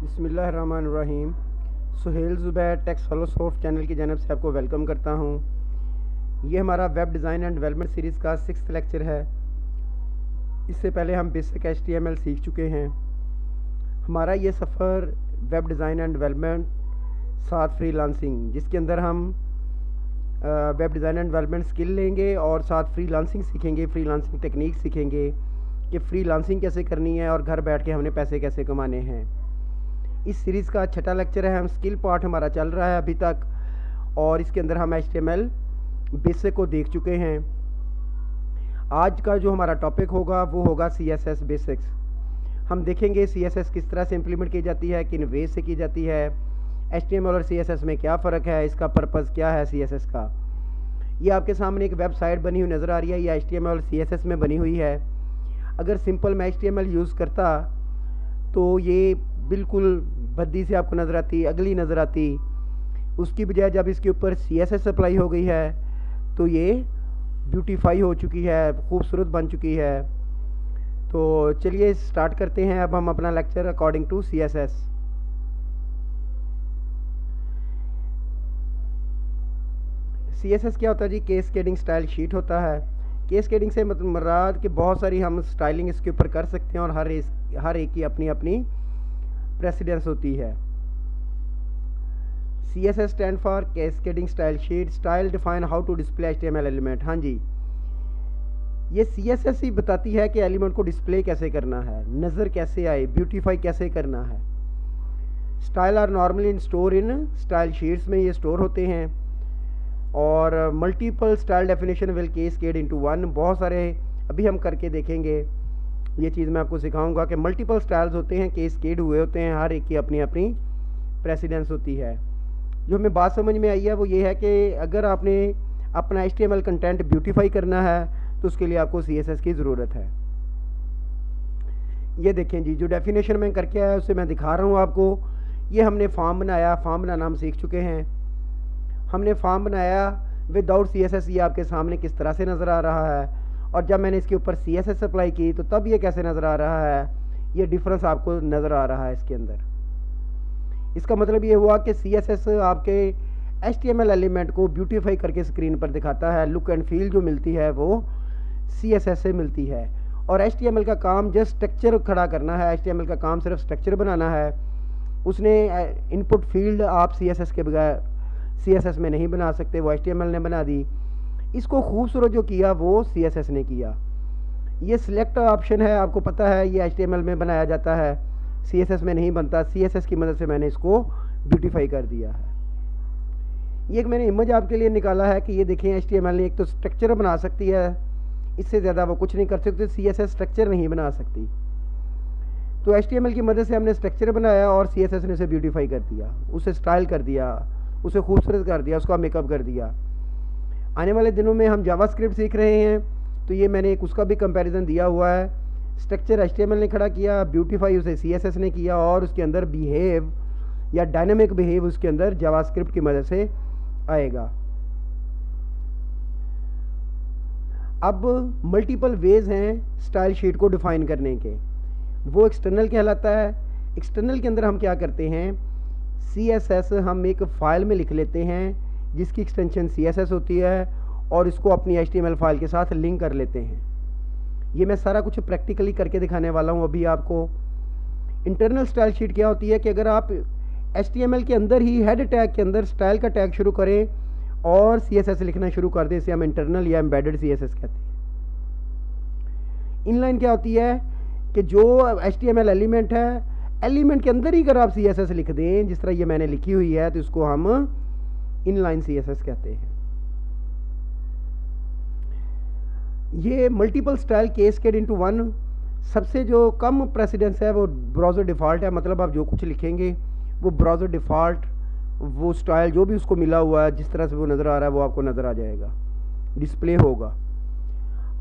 बिस्मिल्लाहिर्रहमानिर्रहीम। Suhail Zubair takes फिलोसॉफ channel की जानब से आपको वेलकम करता हूँ। ये हमारा web design and development series का 6th लेक्चर है। इससे पहले हम बेसिक HTML सीख चुके हैं। हमारा ये सफ़र वेब डिज़ाइन एंड डेवलपमेंट साथ फ्रीलांसिंग, जिसके अंदर हम web design and development skill लेंगे और साथ फ्रीलांसिंग सीखेंगे, फ्रीलांसिंग टेक्निक सीखेंगे कि फ्रीलांसिंग कैसे करनी है और घर बैठ के हमने पैसे कैसे कमाने हैं। इस सीरीज़ का 6था लेक्चर है। हम स्किल पार्ट हमारा चल रहा है अभी तक, और इसके अंदर हम HTML बेसिक को देख चुके हैं। आज का जो हमारा टॉपिक होगा वो होगा CSS बेसिक्स। हम देखेंगे CSS किस तरह से इम्प्लीमेंट की जाती है, किन वे से की जाती है, HTML और CSS में क्या फ़र्क है, इसका पर्पज़ क्या है CSS का। ये आपके सामने एक वेबसाइट बनी हुई नज़र आ रही है, ये HTML और CSS में बनी हुई है। अगर सिंपल मैं HTML यूज़ करता तो ये बिल्कुल भद्दी से आपको नज़र आती, अगली नज़र आती। उसकी बजाय जब इसके ऊपर CSS अप्लाई हो गई है तो ये ब्यूटीफाई हो चुकी है, खूबसूरत बन चुकी है। तो चलिए स्टार्ट करते हैं अब हम अपना lecture according to CSS। CSS क्या होता है जी? केस्केडिंग स्टाइल शीट होता है। केस्केडिंग से मतलब मुराद कि बहुत सारी हम स्टाइलिंग इसके ऊपर कर सकते हैं और हर एक की अपनी अपनी प्रेसिडेंस होती है। CSS stand for cascading style sheet, style define how to display HTML element. हाँ जी, ये CSS ही बताती है कि एलिमेंट को डिस्प्ले कैसे करना है, नज़र कैसे आए, ब्यूटीफाई कैसे करना है। Style are normally in store in style sheets में ये स्टोर होते हैं, और multiple style definition will cascade into one. बहुत सारे अभी हम करके देखेंगे, ये चीज़ मैं आपको सिखाऊंगा कि मल्टीपल स्टाइल्स होते हैं, कैस्केड हुए होते हैं, हर एक की अपनी अपनी प्रेसिडेंस होती है। जो हमें बात समझ में आई है वो ये है कि अगर आपने अपना HTML कंटेंट ब्यूटीफाई करना है तो उसके लिए आपको CSS की ज़रूरत है। ये देखें जी, जो डेफिनेशन मैं करके आया उसे मैं दिखा रहा हूँ आपको। ये हमने फॉर्म बनाया, फॉर्म बनाना हम सीख चुके हैं। हमने फॉर्म बनाया विदाउट CSS, ये आपके सामने किस तरह से नज़र आ रहा है, और जब मैंने इसके ऊपर CSS अप्लाई की तो तब ये कैसे नज़र आ रहा है। ये डिफरेंस आपको नज़र आ रहा है इसके अंदर। इसका मतलब ये हुआ कि CSS आपके HTML एलिमेंट को ब्यूटीफाई करके स्क्रीन पर दिखाता है। लुक एंड फील जो मिलती है वो CSS से मिलती है, और HTML का काम जस्ट स्ट्रक्चर खड़ा करना है। HTML का काम सिर्फ स्ट्रक्चर बनाना है। उसने इनपुट फील्ड आप CSS के बगैर CSS में नहीं बना सकते, वो HTML ने बना दी। इसको खूबसूरत जो किया वो CSS ने किया। ये सिलेक्ट ऑप्शन है, आपको पता है ये HTML में बनाया जाता है, CSS में नहीं बनता। CSS की मदद से मैंने इसको ब्यूटीफाई कर दिया है। ये एक मैंने इमेज आपके लिए निकाला है कि ये देखें, HTML ने एक तो स्ट्रक्चर बना सकती है, इससे ज़्यादा वो कुछ नहीं कर सकती। CSS स्ट्रक्चर नहीं बना सकती। तो HTML की मदद से हमने स्ट्रक्चर बनाया और CSS ने उसे ब्यूटीफाई कर दिया, उसे स्टाइल कर दिया, उसे खूबसूरत कर दिया, उसका मेकअप कर दिया। आने वाले दिनों में हम जावास्क्रिप्ट सीख रहे हैं, तो ये मैंने एक उसका भी कंपैरिजन दिया हुआ है। स्ट्रक्चर HTML ने खड़ा किया, ब्यूटीफाई उसे CSS ने किया, और उसके अंदर बिहेव या डायनामिक बिहेव उसके अंदर जावास्क्रिप्ट की मदद से आएगा। अब मल्टीपल वेज हैं स्टाइल शीट को डिफाइन करने के, वो एक्सटर्नल कहलाता है। एक्सटर्नल के अंदर हम क्या करते हैं, CSS हम एक फ़ाइल में लिख लेते हैं जिसकी एक्सटेंशन CSS होती है, और इसको अपनी HTML फाइल के साथ लिंक कर लेते हैं। ये मैं सारा कुछ प्रैक्टिकली करके दिखाने वाला हूँ अभी आपको। इंटरनल स्टाइल शीट क्या होती है कि अगर आप HTML के अंदर ही हेड टैग के अंदर स्टाइल का टैग शुरू करें और CSS लिखना शुरू कर दें, इसे हम इंटरनल या एम्बेडेड CSS कहते हैं। इनलाइन क्या होती है कि जो HTML एलिमेंट है, एलिमेंट के अंदर ही अगर आप CSS लिख दें, जिस तरह ये मैंने लिखी हुई है, तो इसको हम इनलाइन CSS कहते हैं। ये multiple style cascade into one, सबसे जो कम प्रेसिडेंस है वो ब्राउज़र डिफ़ॉल्ट है। मतलब आप जो कुछ लिखेंगे वो ब्राउज़र डिफ़ॉल्ट, वो स्टाइल जो भी उसको मिला हुआ है, जिस तरह से वो नज़र आ रहा है वो आपको नज़र आ जाएगा, डिस्प्ले होगा।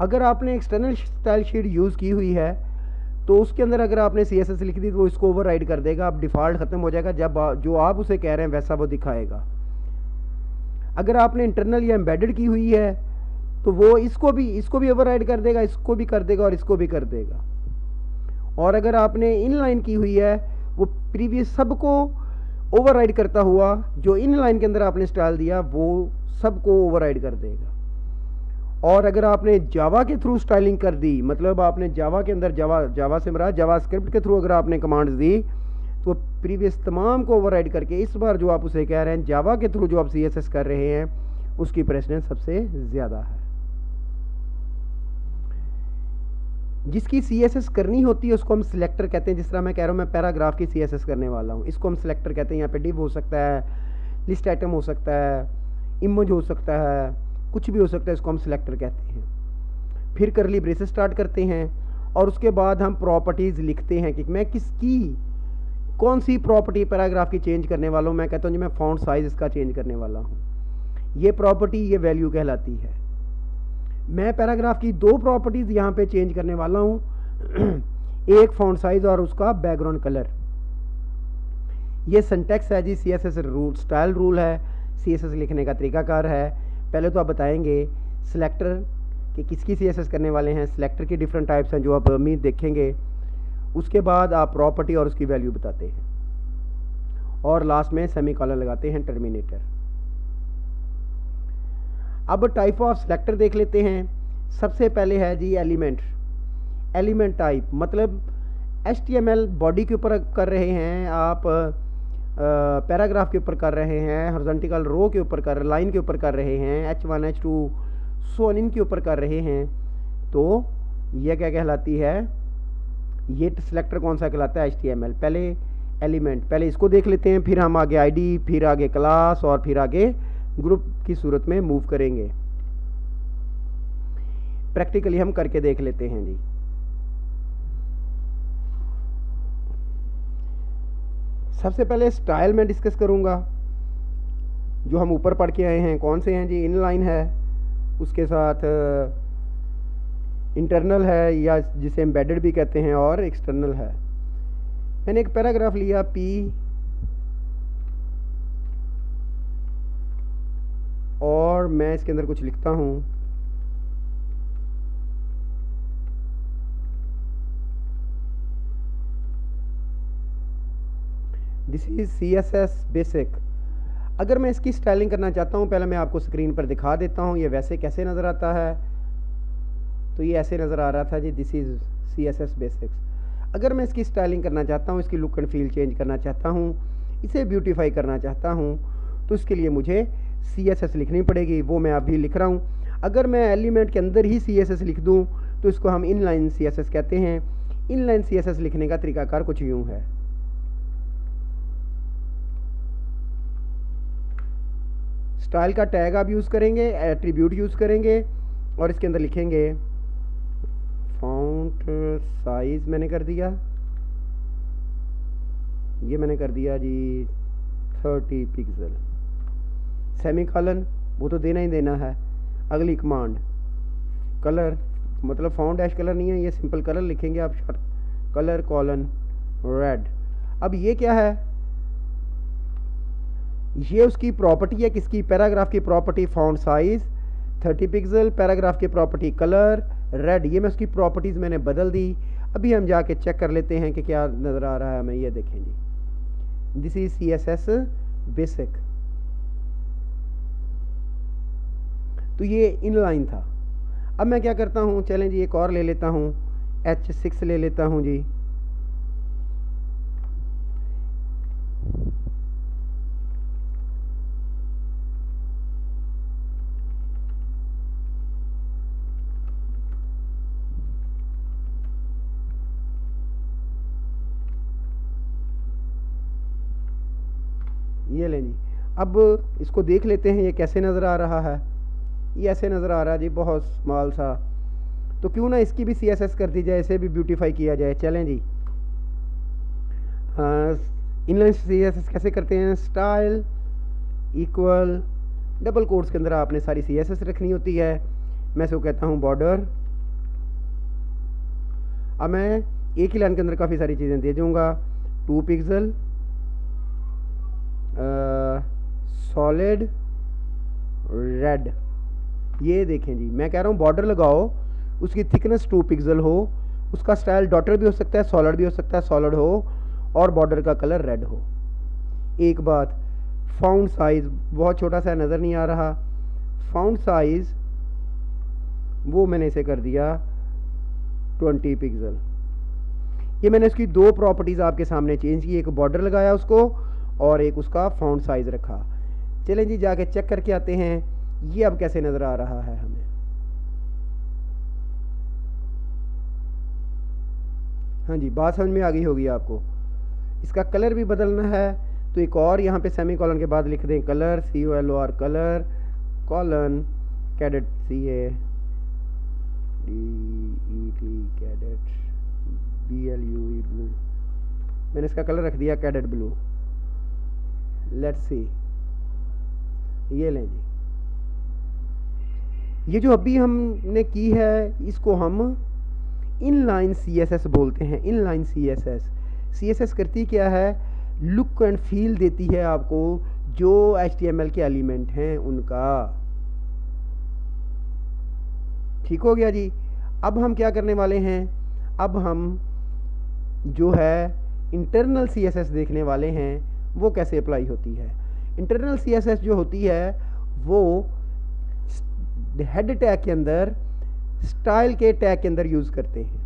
अगर आपने एक्सटर्नल स्टाइल शीट यूज़ की हुई है तो उसके अंदर अगर आपने CSS लिख दी तो वो इसको ओवरराइड कर देगा, अब डिफ़ॉल्ट ख़त्म हो जाएगा, जब जो आप उसे कह रहे हैं वैसा वो दिखाएगा। अगर आपने इंटरनल या एम्बेडेड की हुई है तो वो इसको भी ओवरराइड कर देगा, इसको भी कर देगा और इसको भी कर देगा। और अगर आपने इनलाइन की हुई है वो प्रीवियस सबको ओवरराइड करता हुआ जो इन लाइन के अंदर आपने स्टाइल दिया वो सबको ओवरराइड कर देगा। और अगर आपने जावा के थ्रू स्टाइलिंग कर दी, मतलब आपने जावा के अंदर जावा से मरा जावा स्क्रिप्ट के थ्रू अगर आपने कमांड्स दी तो प्रीवियस तमाम को ओवरराइड करके इस बार जो आप उसे कह रहे हैं जावा के थ्रू जो आप CSS कर रहे हैं उसकी प्रेसिडेंस सबसे ज़्यादा है। जिसकी CSS करनी होती है उसको हम सिलेक्टर कहते हैं। जिस तरह मैं कह रहा हूँ मैं पैराग्राफ की CSS करने वाला हूँ, इसको हम सिलेक्टर कहते हैं। यहाँ पे डिव हो सकता है, लिस्ट आइटम हो सकता है, इमेज हो सकता है, कुछ भी हो सकता है, इसको हम सिलेक्टर कहते हैं। फिर करली ब्रेसेस स्टार्ट करते हैं और उसके बाद हम प्रॉपर्टीज़ लिखते हैं कि मैं किसकी कौन सी प्रॉपर्टी पैराग्राफ की चेंज करने वाला हूँ। मैं कहता हूँ जी मैं फॉन्ट साइज इसका चेंज करने वाला हूँ, ये प्रॉपर्टी ये वैल्यू कहलाती है। मैं पैराग्राफ की 2 प्रॉपर्टीज़ यहाँ पे चेंज करने वाला हूँ एक फॉन्ट साइज और उसका बैकग्राउंड कलर। ये सिंटैक्स है जी, CSS रूल स्टाइल रूल है, CSS लिखने का तरीकाकार है। पहले तो आप बताएंगे सिलेक्टर कि किसकी CSS करने वाले हैं, सिलेक्टर की डिफरेंट टाइप्स हैं जो आप उम्मीद देखेंगे। उसके बाद आप प्रॉपर्टी और उसकी वैल्यू बताते हैं और लास्ट में सेमीकोलन लगाते हैं, टर्मिनेटर। अब टाइप ऑफ सिलेक्टर देख लेते हैं। सबसे पहले है जी एलिमेंट टाइप, मतलब HTML बॉडी के ऊपर कर रहे हैं आप, पैराग्राफ के ऊपर कर रहे हैं, हॉरिजॉन्टल रो के ऊपर कर, लाइन के ऊपर कर रहे हैं, H1 H2 सो ऑन के ऊपर कर रहे हैं, तो यह क्या कहलाती है, ये सिलेक्टर कौन सा कहलाता है, HTML। पहले एलिमेंट, पहले इसको देख लेते हैं, फिर हम आगे ID, फिर आगे क्लास और फिर आगे ग्रुप की सूरत में मूव करेंगे। प्रैक्टिकली हम करके देख लेते हैं जी। सबसे पहले स्टाइल में डिस्कस करूंगा, जो हम ऊपर पढ़ के आए हैं कौन से हैं जी, इनलाइन है, उसके साथ इंटरनल है या जिसे एम्बेडेड भी कहते हैं, और एक्सटर्नल है। मैंने एक पैराग्राफ लिया P और मैं इसके अंदर कुछ लिखता हूँ। This is CSS basic. अगर मैं इसकी स्टाइलिंग करना चाहता हूँ, पहले मैं आपको स्क्रीन पर दिखा देता हूँ ये वैसे कैसे नज़र आता है। तो ये ऐसे नज़र आ रहा था जी, दिस इज़ CSS बेसिक्स। अगर मैं इसकी स्टाइलिंग करना चाहता हूँ, इसकी लुक एंड फील चेंज करना चाहता हूँ, इसे ब्यूटीफाई करना चाहता हूँ, तो इसके लिए मुझे CSS लिखनी पड़ेगी, वो मैं अभी लिख रहा हूँ। अगर मैं एलिमेंट के अंदर ही CSS लिख दूँ तो इसको हम इनलाइन CSS कहते हैं। इनलाइन CSS लिखने का तरीकाकार कुछ यूँ है। स्टाइल का टैग आप यूज़ करेंगे, एट्रीब्यूट यूज़ करेंगे और इसके अंदर लिखेंगे फॉन्ट साइज मैंने कर दिया, ये मैंने कर दिया जी 30 पिक्सल, सेमीकोलन वो तो देना ही देना है। अगली कमांड कलर, मतलब फाउंड डैश कलर नहीं है, ये सिंपल कलर लिखेंगे आप, शॉर्ट कलर कॉलन रेड। अब ये क्या है, ये उसकी प्रॉपर्टी है, किसकी, पैराग्राफ की property found size 30 pixel, paragraph की प्रॉपर्टी कलर रेड। ये मैं उसकी प्रॉपर्टीज़ मैंने बदल दी। अभी हम जाके चेक कर लेते हैं कि क्या नज़र आ रहा है हमें। ये देखें जी, दिस इज CSS बेसिक। तो ये इनलाइन था। अब मैं क्या करता हूँ, चलें जी एक और ले लेता हूँ, H6 ले लेता हूँ जी। ये लें जी। अब इसको देख लेते हैं ये कैसे नज़र आ रहा है। ये ऐसे नज़र आ रहा है जी, बहुत स्मॉल सा। तो क्यों ना इसकी भी CSS कर दी जाए, इसे भी ब्यूटीफाई किया जाए। चलें जी, इनलाइन CSS कैसे करते हैं, स्टाइल इक्वल डबल कोट्स के अंदर आपने सारी CSS रखनी होती है। मैं इसको कहता हूँ बॉर्डर। अब मैं एक ही लाइन के अंदर काफ़ी सारी चीज़ें दे दूँगा। 2 पिक्सल, सॉलिड रेड। ये देखें जी, मैं कह रहा हूँ बॉर्डर लगाओ, उसकी थिकनेस 2 पिक्सल हो, उसका स्टाइल डॉटर भी हो सकता है, सॉलिड भी हो सकता है, सॉलिड हो, और बॉर्डर का कलर रेड हो। एक बात, फाउंड साइज़ बहुत छोटा सा नज़र नहीं आ रहा, फाउंड साइज़ वो मैंने इसे कर दिया 20 पिक्सल। ये मैंने इसकी दो प्रॉपर्टीज़ आपके सामने चेंज की, एक बॉर्डर लगाया उसको और एक उसका फाउंड साइज़ रखा। चलें जी जाके चेक करके आते हैं ये अब कैसे नज़र आ रहा है हमें। हाँ जी, बात समझ में आ गई होगी आपको। इसका कलर भी बदलना है तो एक और यहाँ पे सेमी कॉलन के बाद लिख दें colour, COLOR colour, colon cadet CADET cadet BLUE blue. मैंने इसका कलर रख दिया कैडेट ब्लू। लेट्स सी, ये लें जी। ये जो अभी हमने की है इसको हम इनलाइन CSS बोलते हैं। इनलाइन CSS करती क्या है, लुक एंड फील देती है आपको जो HTML के एलिमेंट हैं उनका। ठीक हो गया जी। अब हम क्या करने वाले हैं, अब हम जो है इंटरनल CSS देखने वाले हैं वो कैसे अप्लाई होती है। इंटरनल CSS जो होती है वो हेड टैग के अंदर स्टाइल के टैग के अंदर यूज़ करते हैं।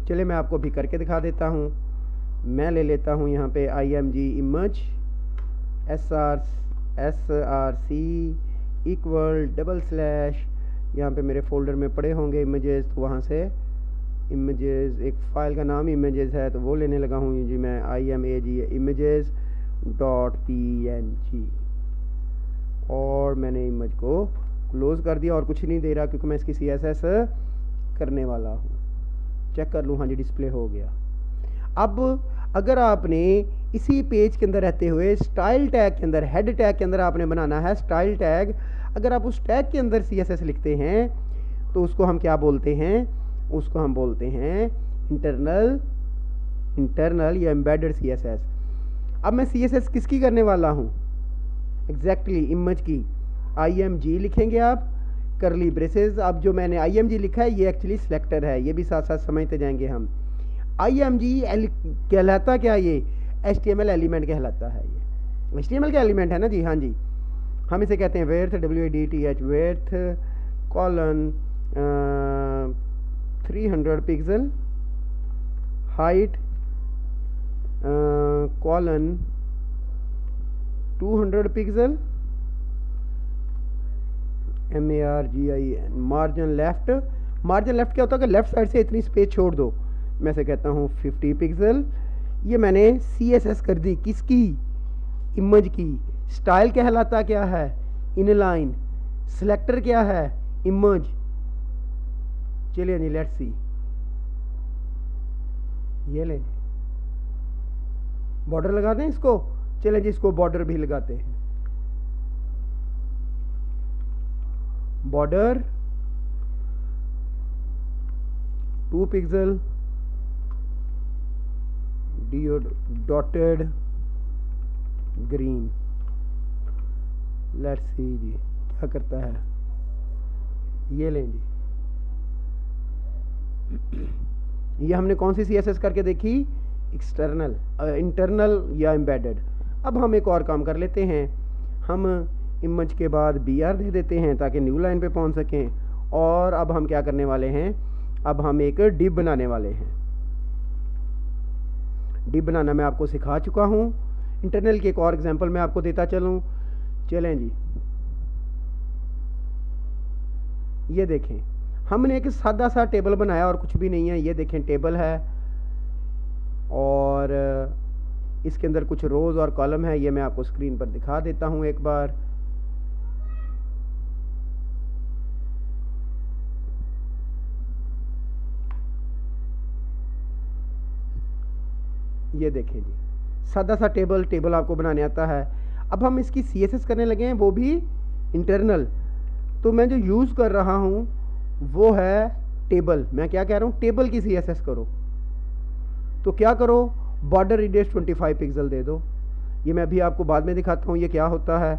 चलिए मैं आपको भी करके दिखा देता हूँ। मैं ले लेता हूँ यहाँ पे img image src इक्वल /, यहाँ पे मेरे फोल्डर में पड़े होंगे इमेजेस, तो वहाँ से इमेजेस, एक फ़ाइल का नाम इमेजेस है तो वो लेने लगा हूँ जी मैं imag images.png और मैंने इमेज को क्लोज़ कर दिया और कुछ नहीं दे रहा क्योंकि मैं इसकी CSS करने वाला हूँ। चेक कर लूँ, हाँ जी डिस्प्ले हो गया। अब अगर आपने इसी पेज के अंदर रहते हुए स्टाइल टैग के अंदर, हेड टैग के अंदर आपने बनाना है स्टाइल टैग, अगर आप उस टैग के अंदर CSS लिखते हैं तो उसको हम क्या बोलते हैं, उसको हम बोलते हैं इंटरनल या एम्बेडेड CSS। अब मैं CSS किसकी करने वाला हूँ, एग्जैक्टली इमेज की। img लिखेंगे आप, करली ब्रेसेस। अब जो मैंने img लिखा है ये एक्चुअली सिलेक्टर है, ये भी साथ साथ समझते जाएंगे हम। img कहलाता क्या, ये HTML एलिमेंट कहलाता है। ये HTML का एलिमेंट है ना जी, हाँ जी। हम इसे कहते हैं width, WIDTH width colon 300 pixel, height colon 200 pixel, MARGIN margin left. Margin left क्या होता है कि लेफ्ट साइड से इतनी स्पेस छोड़ दो। मैं से कहता हूँ 50 पिक्सल। ये मैंने CSS कर दी किसकी, इमेज की। स्टाइल कहलाता क्या है, इनलाइन। सिलेक्टर क्या है, इमेज। चलिए जी लेट्स सी, ये ले बॉर्डर लगा दें इसको। चलिए जी इसको बॉर्डर भी लगाते हैं। Border 2 pixels, dotted green. Let's see जी क्या करता है, ये लें जी। ये हमने कौन सी CSS करके देखी, एक्सटर्नल, इंटरनल या एम्बेडेड। अब हम एक और काम कर लेते हैं, हम इमेज के बाद BR दे देते हैं ताकि न्यू लाइन पे पहुंच सकें। और अब हम क्या करने वाले हैं, अब हम एक डिव बनाने वाले हैं। डिव बनाना मैं आपको सिखा चुका हूँ। इंटरनल के एक और एग्जांपल मैं आपको देता चलूँ। चलें जी, ये देखें हमने एक सादा सा टेबल बनाया और कुछ भी नहीं है। ये देखें टेबल है और इसके अंदर कुछ रोज़ और कॉलम है। ये मैं आपको स्क्रीन पर दिखा देता हूँ एक बार। ये देखें जी, सादा सा टेबल आपको बनाने आता है। अब हम इसकी CSS करने लगे हैं, वो भी इंटरनल। तो मैं जो यूज़ कर रहा हूँ वो है टेबल। मैं क्या कह रहा हूँ, टेबल की CSS करो। तो क्या करो, बॉर्डर रेडियस 25 पिक्सल दे दो। ये मैं अभी आपको बाद में दिखाता हूँ ये क्या होता है।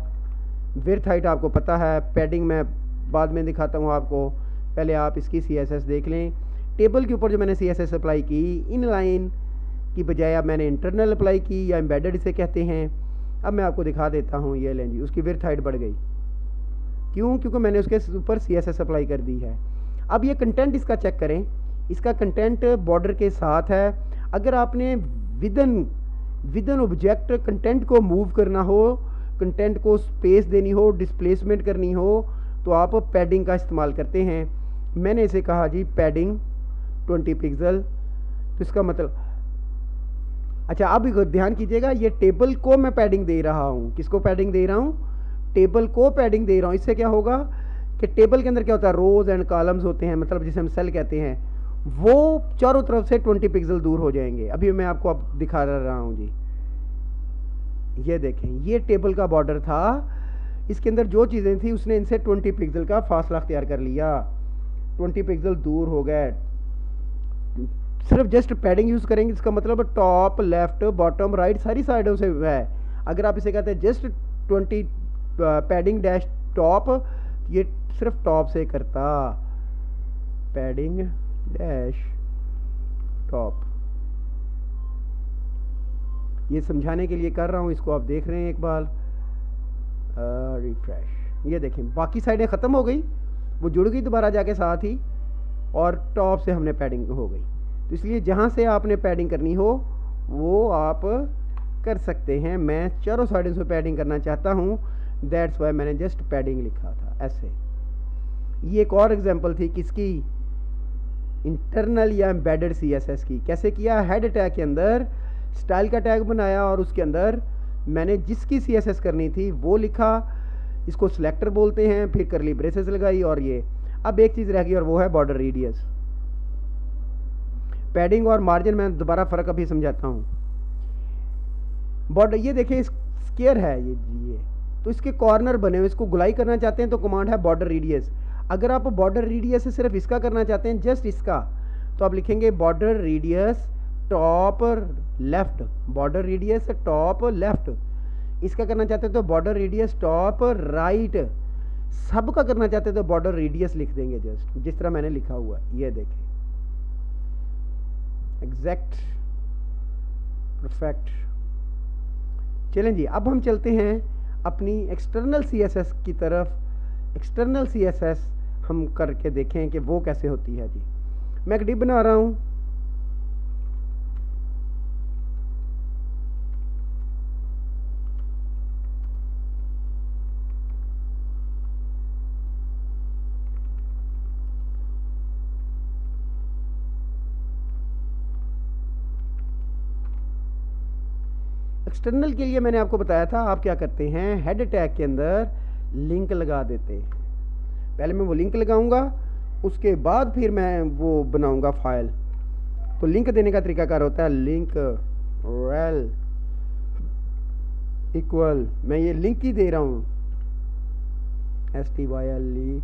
विड्थ हाइट आपको पता है, पैडिंग मैं बाद में दिखाता हूँ आपको। पहले आप इसकी CSS देख लें। टेबल के ऊपर जो मैंने CSS अप्लाई की, इनलाइन की बजाय अब मैंने इंटरनल अप्लाई की, या एम्बेडेड इसे कहते हैं। अब मैं आपको दिखा देता हूँ, ये लें जी, उसकी विड्थ हाइट बढ़ गई। क्यों? क्योंकि मैंने उसके ऊपर CSS अप्लाई कर दी है। अब ये कंटेंट इसका चेक करें, इसका कंटेंट बॉर्डर के साथ है। अगर आपने विदन ऑब्जेक्ट कंटेंट को मूव करना हो, कंटेंट को स्पेस देनी हो, डिस्प्लेसमेंट करनी हो, तो आप पैडिंग का इस्तेमाल करते हैं। मैंने इसे कहा जी पैडिंग 20 पिक्सल। तो इसका मतलब, अच्छा अब ध्यान कीजिएगा, ये टेबल को मैं पैडिंग दे रहा हूँ। किसको पैडिंग दे रहा हूँ? टेबल को पैडिंग दे रहा हूँ। इससे क्या होगा कि टेबल के अंदर क्या होता है, रोज एंड कॉलम्स होते हैं, मतलब जिसे हम सेल कहते हैं, वो चारों तरफ से 20 पिक्सल दूर हो जाएंगे। अभी मैं आपको अब दिखा रहा हूँ जी, ये देखें, ये टेबल का बॉर्डर था, इसके अंदर जो चीज़ें थी उसने इनसे 20 पिक्सल का फासला अख्तियार कर लिया, 20 पिक्सल दूर हो गए। सिर्फ जस्ट पैडिंग यूज़ करेंगे, इसका मतलब टॉप, लेफ्ट, बॉटम, राइट सारी साइडों से है। अगर आप इसे कहते हैं जस्ट 20 पैडिंग डैश टॉप, ये सिर्फ टॉप से करता, पैडिंग डैश टॉप। ये समझाने के लिए कर रहा हूँ, इसको आप देख रहे हैं एक बार रिफ्रेश। ये देखें बाकी साइडें ख़त्म हो गई, वो जुड़ गई दोबारा जाके साथ ही, और टॉप से हमने पैडिंग हो गई। तो इसलिए जहाँ से आपने पैडिंग करनी हो वो आप कर सकते हैं। मैं चारों साइडों से पैडिंग करना चाहता हूँ, दैट्स वाई मैंने जस्ट पैडिंग लिखा था ऐसे। ये एक और एग्जांपल थी किसकी, इंटरनल या एम्बेडेड CSS की। कैसे किया, हेड टैग के अंदर स्टाइल का टैग बनाया और उसके अंदर मैंने जिसकी CSS करनी थी वो लिखा, इसको सिलेक्टर बोलते हैं, फिर करली ब्रेसेस लगाई, और ये अब एक चीज़ रह गई और वो है बॉर्डर रेडियस। पैडिंग और मार्जिन में दोबारा फ़र्क अभी समझाता हूँ। बॉर्डर ये देखिए स्क्वायर है ये, तो इसके कॉर्नर बने हुए, इसको गुलाई करना चाहते हैं तो कमांड है बॉर्डर रेडियस। अगर आप बॉर्डर रेडियस से सिर्फ इसका करना चाहते हैं, जस्ट इसका, तो आप लिखेंगे border radius top left, border radius top left. इसका करना चाहते हैं तो बॉर्डर रेडियस टॉप राइट। सब का करना चाहते हैं तो बॉर्डर रेडियस लिख देंगे, जस्ट जिस तरह मैंने लिखा हुआ। ये देखें एग्जैक्ट परफेक्ट। चलें जी, अब हम चलते हैं अपनी एक्सटर्नल CSS की तरफ। एक्सटर्नल CSS हम करके देखें कि वो कैसे होती है जी। मैं एक डिप बना रहा हूँ, एक्सटर्नल के लिए मैंने आपको बताया था आप क्या करते हैं, हेड टैग के अंदर लिंक लगा देते हैं। पहले मैं वो लिंक लगाऊंगा, उसके बाद फिर मैं वो बनाऊंगा फाइल। तो लिंक देने का तरीकाकार होता है लिंक रेल इक्वल, मैं ये लिंक ही दे रहा हूँ, STYLE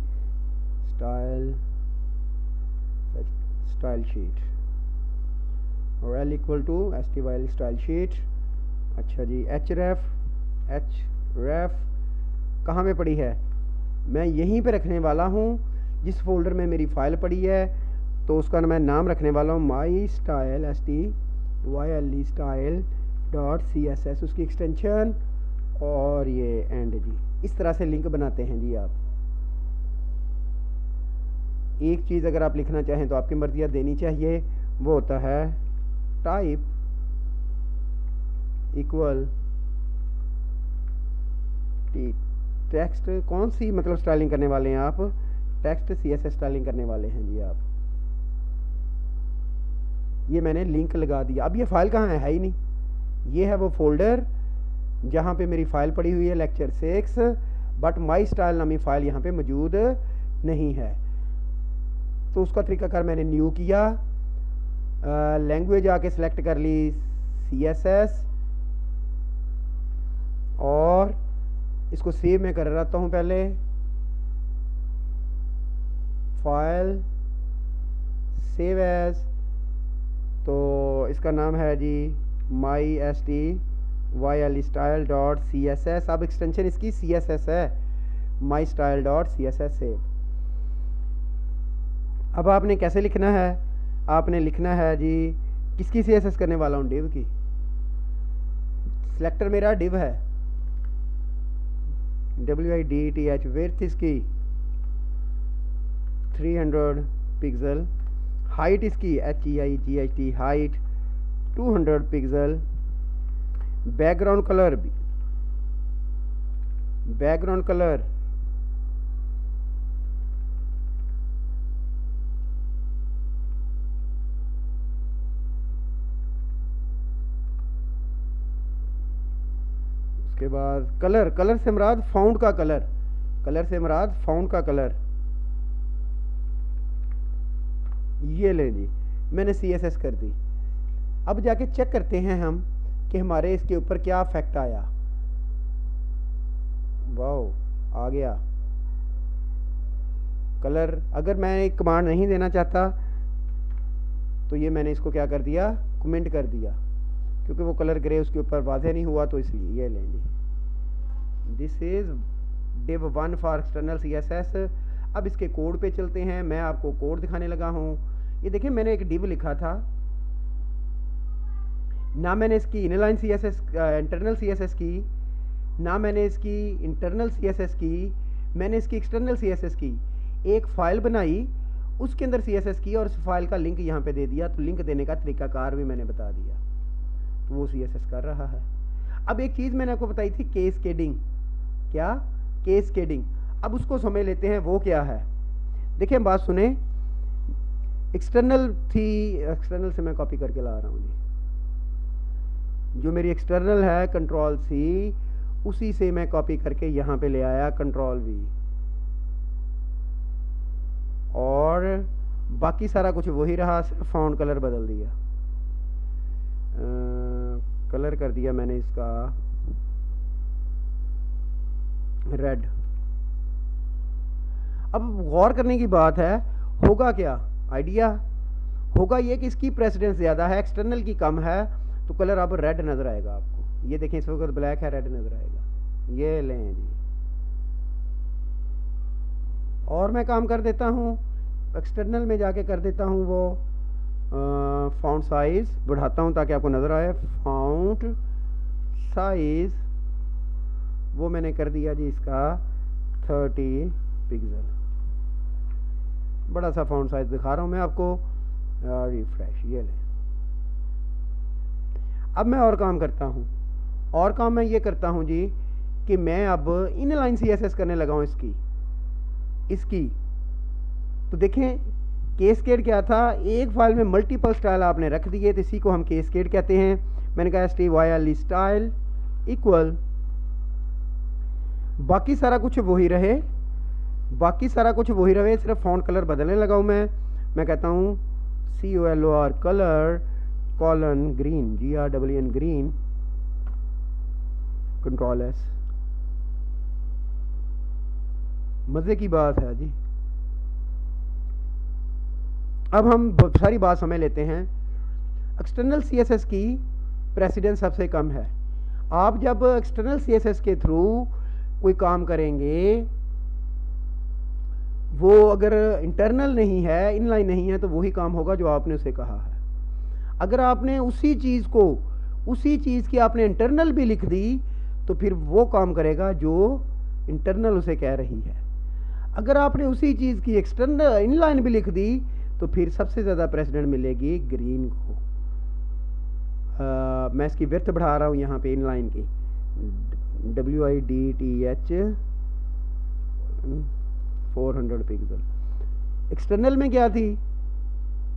style sheet, rel equal to STYLE style sheet. अच्छा जी, href कहाँ में पड़ी है, मैं यहीं पे रखने वाला हूँ जिस फोल्डर में मेरी फ़ाइल पड़ी है। तो उसका मैं नाम रखने वाला हूँ my style STYLE style .css, उसकी एक्सटेंशन, और ये एंड जी। इस तरह से लिंक बनाते हैं जी आप। एक चीज़ अगर आप लिखना चाहें तो आपकी मर्ज़ी देनी चाहिए, वो होता है टाइप इक्वल टेक्स्ट। कौन सी मतलब स्टाइलिंग करने वाले हैं आप, टेक्स्ट CSS स्टाइलिंग करने वाले हैं जी आप। ये मैंने लिंक लगा दिया। अब ये फाइल कहाँ है ही नहीं, ये है वो फोल्डर जहाँ पे मेरी फ़ाइल पड़ी हुई है लेक्चर 6, बट माई स्टाइल नामी फ़ाइल यहाँ पे मौजूद नहीं है। तो उसका तरीकाकार मैंने न्यू किया, लैंग्वेज आके सिलेक्ट कर ली CSS, और इसको सेव मैं कर रहता हूँ। पहले फाइल सेव एज, तो इसका नाम है जी माई STYLE स्टाइल .css। अब एक्सटेंशन इसकी CSS है, माई स्टाइल .css सेव। अब आपने कैसे लिखना है, आपने लिखना है जी किसकी CSS करने वाला हूँ? div की। सिलेक्टर मेरा div है, width, विड्थ इसकी 300 पिक्सल, हाइट इसकी height height 200 pixel, background colour उसके बाद कलर से मुराद फाउंड का कलर, ये ले जी, मैंने CSS कर दी। अब जाके चेक करते हैं हम कि हमारे इसके ऊपर क्या इफेक्ट आया। वाह, आ गया कलर। अगर मैं एक कमांड नहीं देना चाहता तो ये मैंने इसको क्या कर दिया, कमेंट कर दिया, क्योंकि वो कलर ग्रे उसके ऊपर वाज़ेह नहीं हुआ, तो इसलिए ये लेंगे। This is div 1 for external CSS। अब इसके कोड पे चलते हैं, मैं आपको कोड दिखाने लगा हूँ। ये देखिए, मैंने एक div लिखा था ना, मैंने इसकी इनलाइन CSS इंटरनल CSS की, ना मैंने इसकी इंटरनल CSS की, मैंने इसकी एक्सटर्नल CSS की। एक फ़ाइल बनाई, उसके अंदर CSS की और उस फाइल का लिंक यहाँ पे दे दिया, तो लिंक देने का तरीकाकार भी मैंने बता दिया, तो वो CSS कर रहा है। अब एक चीज़ मैंने आपको बताई थी, कैस्केडिंग। क्या? कैस्केडिंग। अब उसको समझ लेते हैं वो क्या है। देखिए, हम बात सुने, एक्सटर्नल थी, एक्सटर्नल से मैं कॉपी करके ला रहा हूँ जी, जो मेरी एक्सटर्नल है Ctrl+C, उसी से मैं कॉपी करके यहाँ पे ले आया Ctrl+V, और बाकी सारा कुछ वही रहा, सिर्फ फ़ॉन्ट कलर बदल दिया। कलर कर दिया मैंने इसका रेड। अब गौर करने की बात है, होगा क्या? आइडिया होगा ये कि इसकी प्रेसिडेंस ज़्यादा है, एक्सटर्नल की कम है, तो कलर अब रेड नज़र आएगा आपको। ये देखें, इस वक्त ब्लैक है, रेड नज़र आएगा। ये लें जी, और मैं काम कर देता हूँ, एक्सटर्नल में जाके कर देता हूँ वो फ़ॉन्ट साइज़ बढ़ाता हूँ ताकि आपको नज़र आए। फ़ॉन्ट साइज़ वो मैंने कर दिया जी इसका 30 पिक्सल। बड़ा सा फ़ॉन्ट साइज़ दिखा रहा हूँ मैं आपको। रिफ्रेश, ये लें। अब मैं और काम करता हूँ, और काम मैं ये करता हूँ जी कि मैं अब इनलाइन CSS करने लगा हूँ इसकी। तो देखें, कैस्केड क्या था, एक फाइल में मल्टीपल स्टाइल आपने रख दिए, तो इसी को हम कैस्केड कहते हैं। मैंने कहा STYL स्टाइल इक्वल, बाकी सारा कुछ वही रहे, सिर्फ फ़ॉन्ट कलर बदलने लगा हूँ मैं कहता हूँ COLOR colour colon green, GRWN green, Ctrl+S। मज़े की बात है जी। अब हम सारी बात समझ लेते हैं। एक्सटर्नल CSS की प्रेसिडेंस सबसे कम है। आप जब एक्सटर्नल CSS के थ्रू कोई काम करेंगे, वो अगर इंटरनल नहीं है, इनलाइन नहीं है, तो वही काम होगा जो आपने उसे कहा है। अगर आपने उसी चीज़ की आपने इंटरनल भी लिख दी, तो फिर वो काम करेगा जो इंटरनल उसे कह रही है। अगर आपने उसी चीज़ की एक्सटर्नल इनलाइन भी लिख दी, तो फिर सबसे ज़्यादा प्रेसिडेंट मिलेगी ग्रीन को। मैं इसकी विड्थ बढ़ा रहा हूँ यहाँ पे इनलाइन की, width 400 पिक्सल। एक्सटर्नल में क्या थी?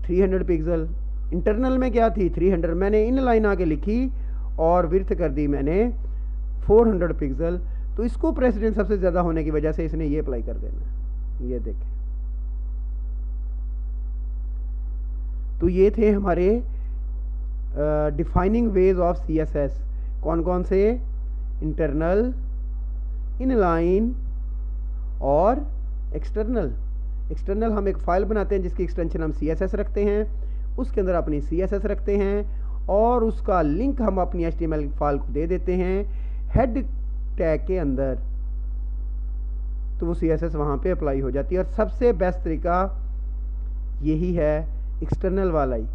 300 पिक्सल। इंटरनल में क्या थी? 300। मैंने इन लाइन आके लिखी और विड्थ कर दी मैंने 400 पिक्सल। तो इसको प्रेसिडेंस सबसे ज़्यादा होने की वजह से इसने ये अप्लाई कर देना। ये देखें, तो ये थे हमारे डिफाइनिंग वेज ऑफ CSS। कौन कौन से? इंटरनल, इनलाइन और एक्सटर्नल हम एक फ़ाइल बनाते हैं जिसकी एक्सटेंशन हम CSS रखते हैं, उसके अंदर अपनी CSS रखते हैं और उसका लिंक हम अपनी HTML फाइल को दे देते हैं हेड टैग के अंदर, तो वो CSS वहाँ पे अप्लाई हो जाती है। और सबसे बेस्ट तरीका यही है, एक्सटर्नल वाला ही।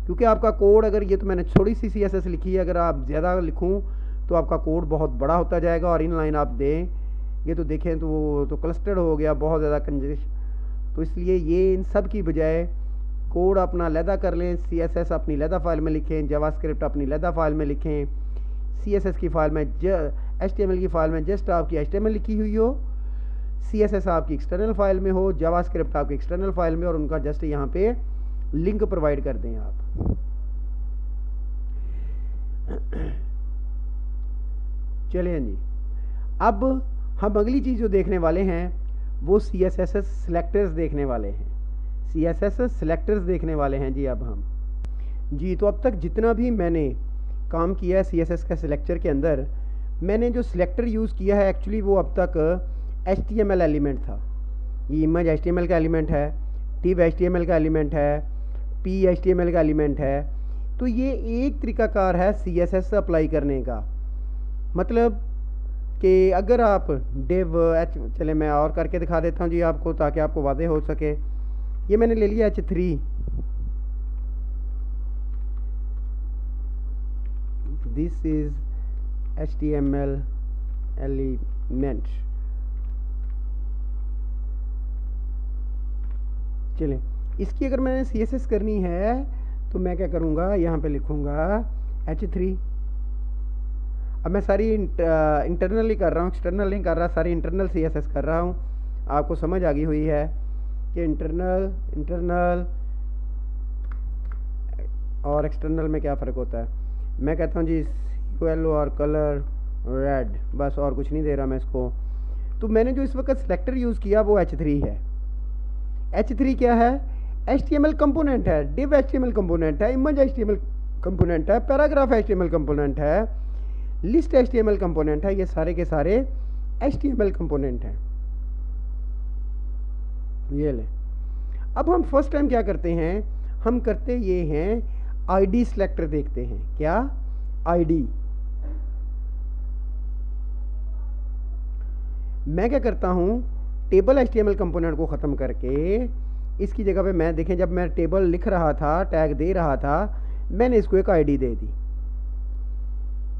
क्योंकि आपका कोड, अगर ये तो मैंने थोड़ी सी CSS लिखी है, अगर आप ज़्यादा लिखूँ तो आपका कोड बहुत बड़ा होता जाएगा, और इन लाइन आप दें ये तो देखें तो वो तो क्लस्टर्ड हो गया, बहुत ज़्यादा कंजेश। तो इसलिए ये इन सब की बजाय कोड अपना अलहदा कर लें, CSS अपनी अलहदा फाइल में लिखें, जावास्क्रिप्ट अपनी अलहदा फाइल में लिखें, CSS की फाइल में HTML की फाइल में जस्ट आपकी HTML लिखी हुई हो, CSS आपकी एक्सटर्नल फाइल में हो, जावास्क्रिप्ट आपकी एक्सटर्नल फाइल में, और उनका जस्ट यहाँ पे लिंक प्रोवाइड कर दें आप। चलिए जी, अब हम अगली चीज़ जो देखने वाले हैं वो CSS सेलेक्टर्स देखने वाले हैं। CSS सेलेक्टर्स देखने वाले हैं जी अब हम जी। तो अब तक जितना भी मैंने काम किया है CSS का सेलेक्टर के अंदर, मैंने जो सिलेक्टर यूज़ किया है एक्चुअली वो अब तक HTML एलिमेंट था। ये इमेज HTML का एलिमेंट है, div HTML का एलिमेंट है, p HTML का एलिमेंट है। तो ये एक तरीकाकार है CSS अप्लाई करने का। मतलब कि अगर आप div चले मैं और करके दिखा देता हूँ जी आपको, ताकि आपको वाज़ेह हो सके। ये मैंने ले लिया H3, this is HTML element. चलें, इसकी अगर मैंने CSS करनी है तो मैं क्या करूँगा, यहाँ पे लिखूँगा H3। अब मैं सारी इंटरनली कर रहा हूँ, एक्सटर्नल नहीं कर रहा, सारी इंटरनल CSS कर रहा हूँ। आपको समझ आ गई हुई है कि इंटरनल और एक्सटर्नल में क्या फ़र्क होता है। मैं कहता हूँ जी येलो और कलर रेड, बस, और कुछ नहीं दे रहा मैं इसको। तो मैंने जो इस वक्त सेलेक्टर यूज़ किया वो H3 है। H3 क्या है? HTML कंपोनेंट है, div HTML कंपोनेंट है, इमेज HTML कंपोनेंट है, पैराग्राफ HTML कंपोनेंट है, लिस्ट HTML कंपोनेंट है। ये सारे के सारे HTML कंपोनेंट हैं। ये ले, अब हम फर्स्ट टाइम क्या करते हैं, हम करते ये हैं ID सेलेक्टर देखते हैं। क्या? ID। मैं क्या करता हूँ, टेबल HTML कंपोनेंट को ख़त्म करके इसकी जगह पे मैं देखें, जब मैं टेबल लिख रहा था, टैग दे रहा था, मैंने इसको एक ID दे दी।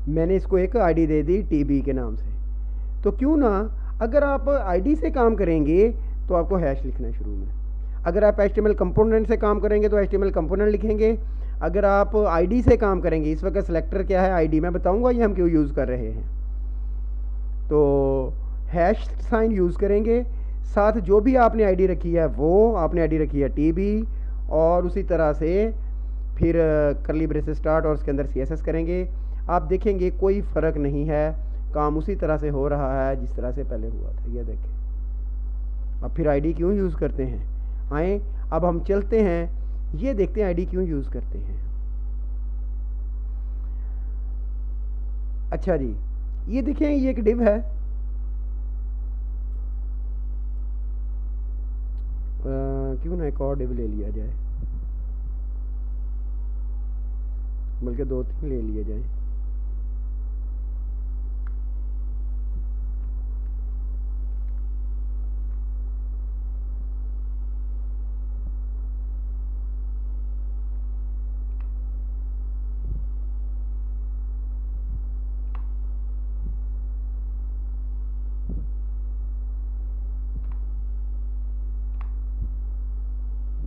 मैंने इसको एक ID दे दी TB के नाम से। तो क्यों ना, अगर आप ID से काम करेंगे तो आपको हैश लिखना है शुरू में। अगर आप HTML कंपोनेंट से काम करेंगे तो HTML कंपोनेंट लिखेंगे। अगर आप ID से काम करेंगे, इस वक्त सेलेक्टर क्या है, ID, मैं बताऊंगा ये हम क्यों यूज़ कर रहे हैं। तो हैश साइन यूज़ करेंगे, साथ जो भी आपने ID रखी है वो आपने ID रखी है TB, और उसी तरह से फिर करली ब्रेसेस स्टार्ट और उसके अंदर CSS करेंगे। आप देखेंगे कोई फ़र्क नहीं है, काम उसी तरह से हो रहा है जिस तरह से पहले हुआ था। ये देखें। अब फिर ID क्यों यूज़ करते हैं, आए अब हम चलते हैं, ये देखते हैं ID क्यों यूज़ करते हैं। अच्छा जी, ये देखें, ये एक डिव है। क्यों ना एक और डिव ले लिया जाए, बल्कि 2-3 ले लिए जाए।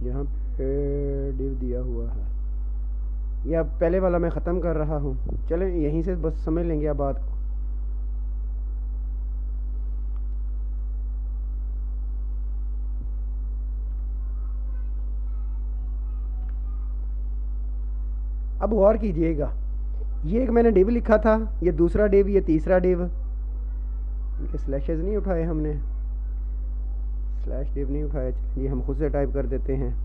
यहाँ पे डिव दिया हुआ है, ये अब पहले वाला मैं ख़त्म कर रहा हूँ। चलें, यहीं से बस समझ लेंगे आप बात को। अब गौर कीजिएगा, ये एक मैंने डिव लिखा था, ये दूसरा डिव, ये तीसरा डिव। इनके स्लैशेस नहीं उठाए हमने, स्लैश डिव नहीं उठाया। चलिए हम खुद से टाइप कर देते हैं।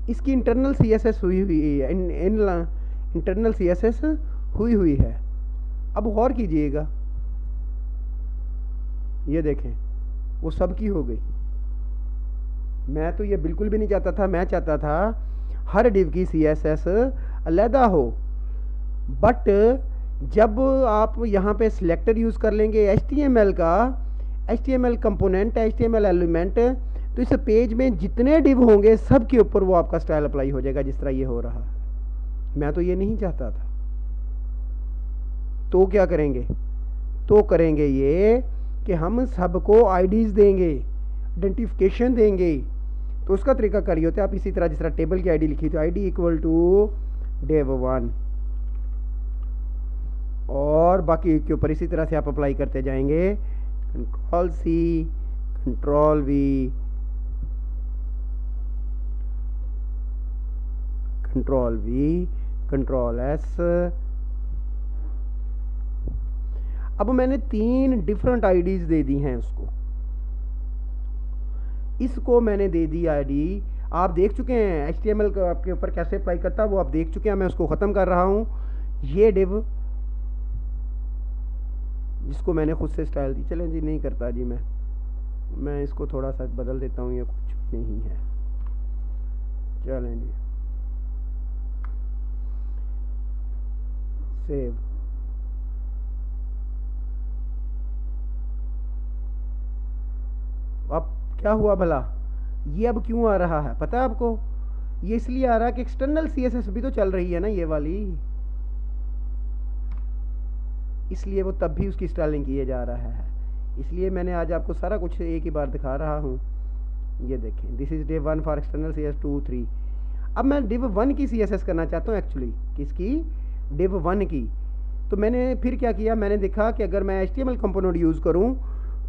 इसकी इंटरनल CSS हुई हुई है, इंटरनल CSS हुई हुई है। अब गौर कीजिएगा, ये देखें वो सब की हो गई। मैं तो ये बिल्कुल भी नहीं चाहता था, मैं चाहता था हर डिव की CSS अलहदा हो, बट जब आप यहाँ पे सिलेक्टर यूज़ कर लेंगे HTML का, HTML कंपोनेंट, HTML एलिमेंट, तो इस पेज में जितने डिव होंगे सब के ऊपर वो आपका स्टाइल अप्लाई हो जाएगा, जिस तरह ये हो रहा है। मैं तो ये नहीं चाहता था। तो क्या करेंगे, तो करेंगे ये कि हम सबको आईडीज़ देंगे, आइडेंटिफिकेशन देंगे। तो उसका तरीका करिए होता है, आप इसी तरह जिस तरह टेबल की आईडी लिखी तो ID इक्वल टू div1, और बाकी के ऊपर इसी तरह से आप अप्लाई करते जाएंगे। Ctrl+C, Ctrl+V, Ctrl+V, Ctrl+S। अब मैंने 3 डिफरेंट आईडीज़ दे दी हैं उसको। इसको मैंने दे दी आईडी, आप देख चुके हैं HTML का आपके ऊपर कैसे अप्लाई करता है, वो आप देख चुके हैं। मैं उसको ख़त्म कर रहा हूँ। ये डिव जिसको मैंने खुद से स्टाइल दी, चलें जी, नहीं करता जी, मैं इसको थोड़ा सा बदल देता हूँ, ये कुछ नहीं है। चलें जी, सेव। अब क्या हुआ भला, ये अब क्यों आ रहा है पता है आपको? ये इसलिए आ रहा है कि एक्सटर्नल CSS भी तो चल रही है ना ये वाली, इसलिए वो तब भी उसकी स्टाइलिंग किए जा रहा है। इसलिए मैंने आज आपको सारा कुछ एक ही बार दिखा रहा हूँ। ये देखें, this is div1 for external CSS 2 3। अब मैं div1 की CSS करना चाहता हूँ एक्चुअली। किसकी? div1 की। तो मैंने फिर क्या किया, मैंने देखा कि अगर मैं HTML कंपोनेंट यूज़ करूँ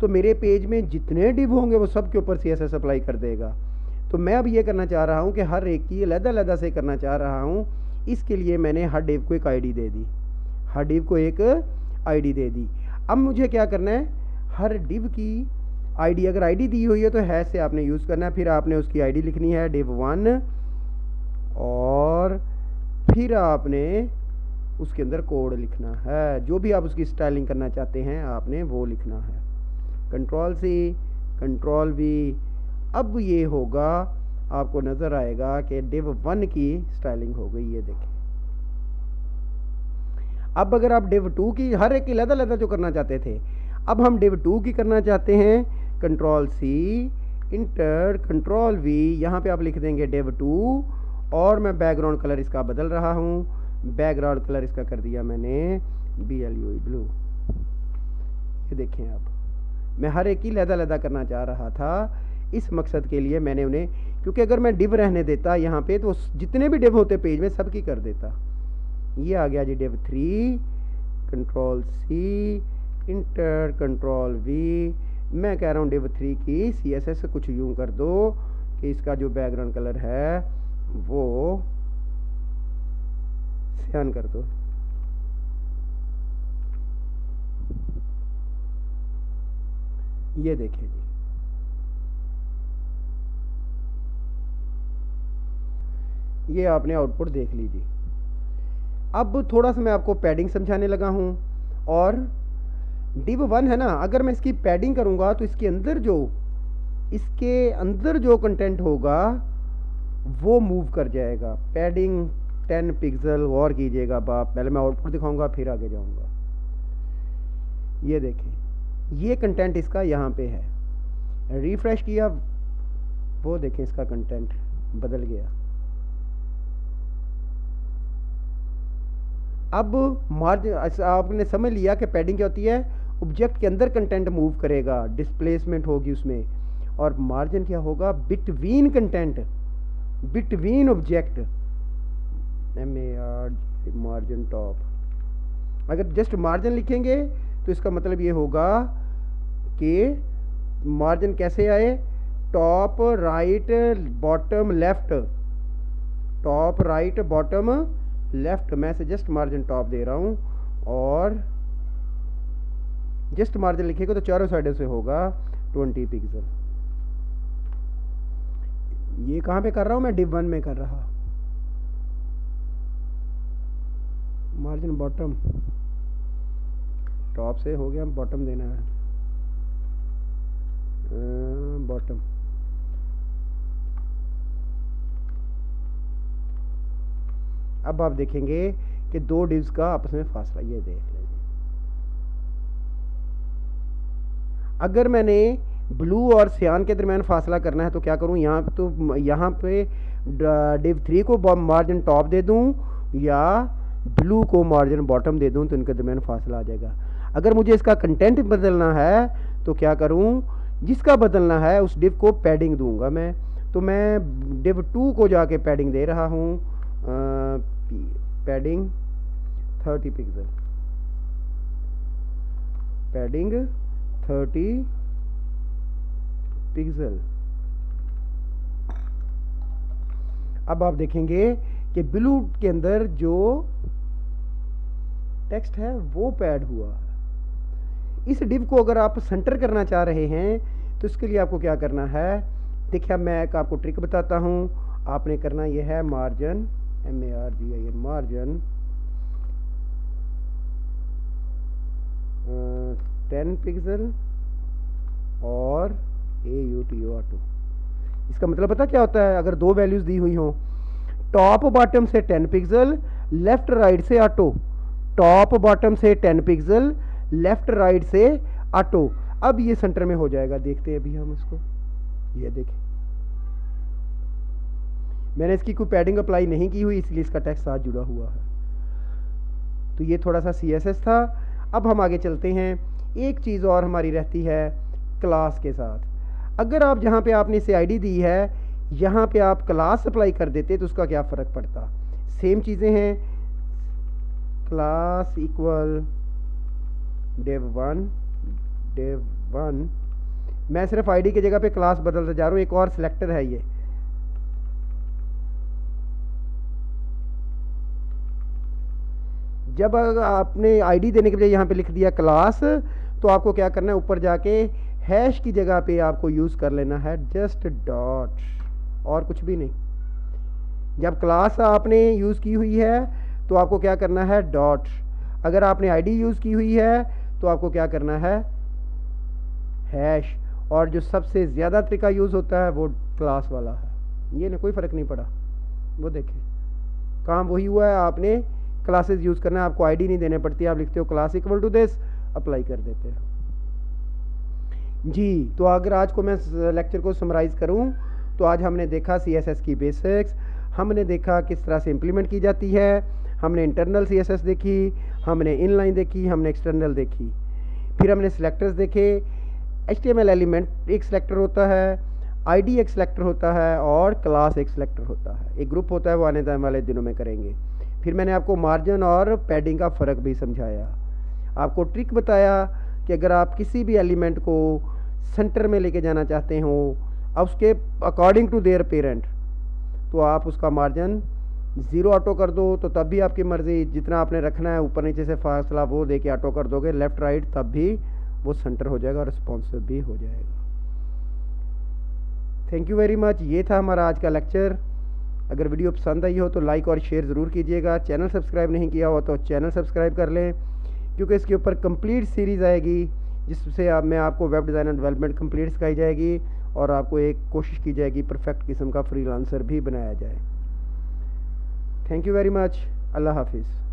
तो मेरे पेज में जितने डिव होंगे वो सब के ऊपर CSS अप्लाई कर देगा। तो मैं अब ये करना चाह रहा हूँ कि हर एक की अलग-अलग से करना चाह रहा हूँ। इसके लिए मैंने हर डिव को एक आईडी दे दी, हर डिव को एक आईडी दे दी। अब मुझे क्या करना है, हर डिव की आईडी, अगर आईडी दी हुई है तो हैश से आपने यूज़ करना है, फिर आपने उसकी आईडी लिखनी है div1, और फिर आपने उसके अंदर कोड लिखना है, जो भी आप उसकी स्टाइलिंग करना चाहते हैं आपने वो लिखना है। Ctrl+C, Ctrl+V। अब ये होगा, आपको नज़र आएगा कि div1 की स्टाइलिंग हो गई। ये देखें। अब अगर आप div2 की, हर एक की अलग-अलग जो करना चाहते थे, अब हम div2 की करना चाहते हैं। Ctrl+C, इंटर, Ctrl+V, यहाँ पे आप लिख देंगे div2, और मैं बैकग्राउंड कलर इसका बदल रहा हूँ। बैकग्राउंड कलर इसका कर दिया मैंने ब्लू। ये देखें, अब मैं हर एक की अलग-अलग करना चाह रहा था। इस मकसद के लिए मैंने उन्हें, क्योंकि अगर मैं डिव रहने देता यहाँ पे तो जितने भी डिव होते पेज में सबकी कर देता। ये आ गया जी div3, Ctrl+C, इंटर, Ctrl+V। मैं कह रहा हूँ div3 की CSS कुछ यूँ कर दो कि इसका जो बैकग्राउंड कलर है वो सियान कर दो। ये देखें जी, ये आपने आउटपुट देख लीजिए। अब थोड़ा सा मैं आपको पैडिंग समझाने लगा हूँ। और div1 है ना, अगर मैं इसकी पैडिंग करूँगा तो इसके अंदर जो कंटेंट होगा वो मूव कर जाएगा। पैडिंग 10 पिक्सल, गौर कीजिएगा बाप, पहले मैं आउटपुट दिखाऊंगा फिर आगे जाऊंगा। ये देखें, ये कंटेंट इसका यहाँ पे है, रिफ्रेश किया, वो देखें इसका कंटेंट बदल गया। अब मार्जिन आपने समझ लिया कि पैडिंग क्या होती है, ऑब्जेक्ट के अंदर कंटेंट मूव करेगा, डिस्प्लेसमेंट होगी उसमें। और मार्जिन क्या होगा, between content, between object, MAR margin top. अगर जस्ट मार्जिन लिखेंगे तो इसका मतलब ये होगा कि मार्जिन कैसे आए, top right bottom left, top right bottom left. मैं से जस्ट मार्जिन टॉप दे रहा हूँ, और जस्ट मार्जिन लिखेगा तो चारों साइडों से होगा 20 पिक्सल। ये कहाँ पे कर रहा हूँ मैं, div1 में कर रहा। मार्जिन बॉटम, टॉप से हो गया, बॉटम देना है, बॉटम। अब आप देखेंगे कि दो डिव्स का आपस में फासला, ये देख लीजिए। अगर मैंने ब्लू और सियान के दरमियान फासला करना है तो क्या करूं, यहाँ पे डिव 3 को मार्जिन टॉप दे दूं या ब्लू को मार्जिन बॉटम दे दूं, तो इनके दरमियान फासला आ जाएगा। अगर मुझे इसका कंटेंट बदलना है तो क्या करूं, जिसका बदलना है उस डिव को पैडिंग दूंगा मैं। तो मैं डिव 2 को जाके पैडिंग दे रहा हूं, पैडिंग 30 पिक्सल, पैडिंग 30 पिक्सल। अब आप देखेंगे कि ब्लू के अंदर जो टेक्स्ट है वो पैड हुआ है। इस डिव को अगर आप सेंटर करना चाह रहे हैं तो इसके लिए आपको क्या करना है, देखिए मैं एक आपको ट्रिक बताता हूं। आपने करना यह है मार्जिन, MARGIN, मार्जिन 10 पिक्सल और AUTO। इसका मतलब पता क्या होता है, अगर दो वैल्यूज दी हुई हों, टॉप बॉटम से 10 पिक्सल, लेफ्ट राइट से ऑटो, टॉप बॉटम से 10 पिक्सल, लेफ्ट राइट से ऑटो। अब ये सेंटर में हो जाएगा, देखते हैं अभी हम इसको, ये देखें मैंने इसकी कोई पैडिंग अप्लाई नहीं की हुई इसलिए इसका टेक्स्ट साथ जुड़ा हुआ है। तो ये थोड़ा सा CSS था। अब हम आगे चलते हैं। एक चीज़ और हमारी रहती है क्लास के साथ। अगर आप जहाँ पे आपने इसे ID दी है यहाँ पे आप क्लास अप्लाई कर देते तो उसका क्या फ़र्क पड़ता, सेम चीज़ें हैं, क्लास इक्वल div1, मैं सिर्फ ID की जगह पे क्लास बदलता जा रहा हूँ। एक और सिलेक्टर है ये, जब आपने ID देने के बजाय यहाँ पे लिख दिया क्लास, तो आपको क्या करना है, ऊपर जाके हैश की जगह पे आपको यूज़ कर लेना है जस्ट डॉट, और कुछ भी नहीं। जब क्लास आपने यूज़ की हुई है तो आपको क्या करना है, डॉट। अगर आपने ID यूज़ की हुई है तो आपको क्या करना है, हैश। और जो सबसे ज़्यादा तरीका यूज़ होता है वो क्लास वाला है। ये ना कोई फ़र्क नहीं पड़ा, वो देखें काम वही हुआ है। आपने क्लासेस यूज़ करना है, आपको ID नहीं देने पड़ती, आप लिखते हो class equal to this, apply कर देते हैं जी। तो अगर आज को मैं लेक्चर को समराइज़ करूं तो आज हमने देखा CSS की बेसिक्स, हमने देखा किस तरह से इम्प्लीमेंट की जाती है, हमने इंटरनल CSS देखी, हमने इनलाइन देखी, हमने एक्सटर्नल देखी, फिर हमने सिलेक्टर्स देखे। HTML एलिमेंट एक सिलेक्टर होता है, ID एक सिलेक्टर होता है और क्लास एक सिलेक्टर होता है। एक ग्रुप होता है, वो आने वाले दिनों में करेंगे। फिर मैंने आपको मार्जिन और पैडिंग का फ़र्क भी समझाया, आपको ट्रिक बताया कि अगर आप किसी भी एलिमेंट को सेंटर में लेके जाना चाहते हो अब उसके अकॉर्डिंग टू देयर पेरेंट, तो आप उसका मार्जिन 0 ऑटो कर दो तो तब भी आपकी मर्ज़ी, जितना आपने रखना है ऊपर नीचे से फासला वो दे के ऑटो कर दोगे, लेफ़्ट राइट तब भी वो सेंटर हो जाएगा और रिस्पॉन्सिव भी हो जाएगा। Thank you very much. ये था हमारा आज का लेक्चर। अगर वीडियो पसंद आई हो तो लाइक और शेयर ज़रूर कीजिएगा। चैनल सब्सक्राइब नहीं किया हो तो चैनल सब्सक्राइब कर लें, क्योंकि इसके ऊपर कंप्लीट सीरीज़ आएगी जिससे मैं आपको web design and development complete सिखाई जाएगी और आपको एक कोशिश की जाएगी परफेक्ट किस्म का फ्रीलांसर भी बनाया जाए। Thank you very much. अल्लाह हाफिज़।